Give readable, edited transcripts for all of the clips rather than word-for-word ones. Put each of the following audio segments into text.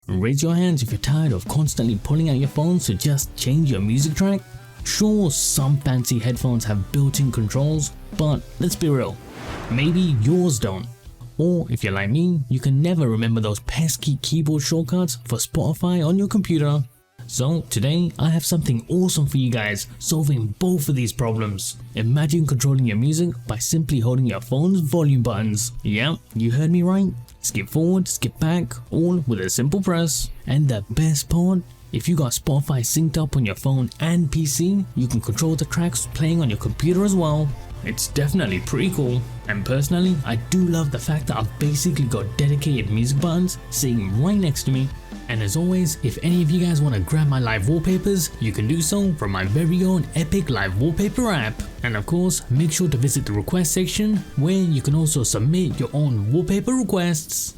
Raise your hands if you're tired of constantly pulling out your phones to just change your music track. Sure, some fancy headphones have built-in controls, but let's be real, maybe yours don't. Or if you're like me, you can never remember those pesky keyboard shortcuts for Spotify on your computer. So today I have something awesome for you guys, solving both of these problems. Imagine controlling your music by simply holding your phone's volume buttons. Yeah, you heard me right. Skip forward, skip back, all with a simple press. And the best part, if you got Spotify synced up on your phone and PC, you can control the tracks playing on your computer as well. It's definitely pretty cool, and personally I do love the fact that I've basically got dedicated music buttons sitting right next to me. And as always, if any of you guys want to grab my live wallpapers, you can do so from my very own epic live wallpaper app. And of course, make sure to visit the request section where you can also submit your own wallpaper requests.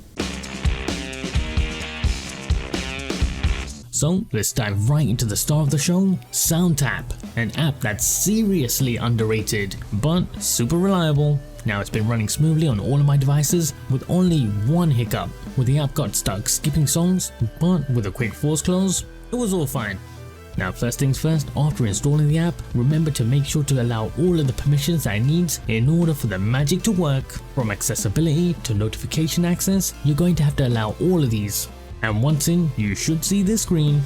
So let's dive right into the star of the show, SoundTap, an app that's seriously underrated but super reliable. Now it's been running smoothly on all of my devices with only one hiccup, where the app got stuck skipping songs, but with a quick force close, it was all fine. Now first things first, after installing the app, remember to make sure to allow all of the permissions that it needs in order for the magic to work. From accessibility to notification access, you're going to have to allow all of these. And once in, you should see this screen.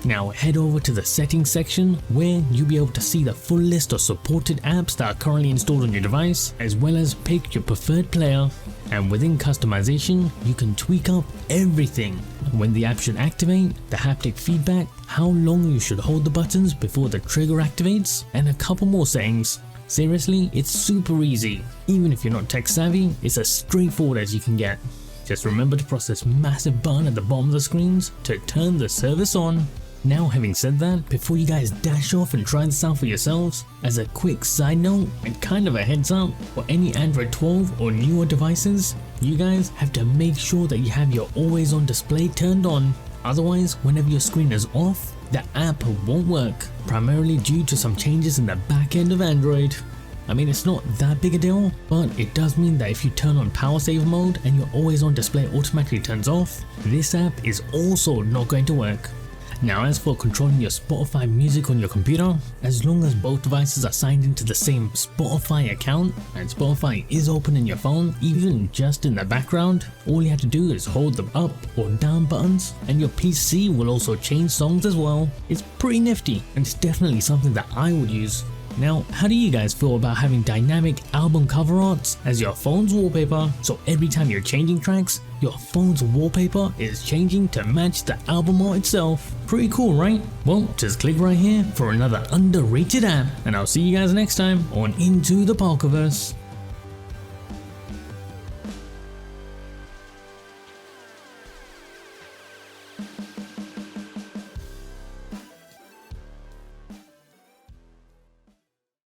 Now head over to the settings section where you'll be able to see the full list of supported apps that are currently installed on your device, as well as pick your preferred player. And within customization, you can tweak up everything. When the app should activate, the haptic feedback, how long you should hold the buttons before the trigger activates, and a couple more settings. Seriously, it's super easy. Even if you're not tech savvy, it's as straightforward as you can get. Just remember to press this massive button at the bottom of the screens to turn the service on. Now having said that, before you guys dash off and try this out for yourselves, as a quick side note and kind of a heads up, for any Android 12 or newer devices, you guys have to make sure that you have your always on display turned on. Otherwise, whenever your screen is off, the app won't work, primarily due to some changes in the back end of Android. I mean, it's not that big a deal, but it does mean that if you turn on power save mode and your always on display automatically turns off, this app is also not going to work. Now as for controlling your Spotify music on your computer, as long as both devices are signed into the same Spotify account and Spotify is open in your phone, even just in the background, all you have to do is hold the up or down buttons and your PC will also change songs as well. It's pretty nifty and it's definitely something that I would use. Now, how do you guys feel about having dynamic album cover arts as your phone's wallpaper? So every time you're changing tracks, your phone's wallpaper is changing to match the album art itself. Pretty cool, right? Well, just click right here for another underrated app, and I'll see you guys next time on Into the Parkerverse.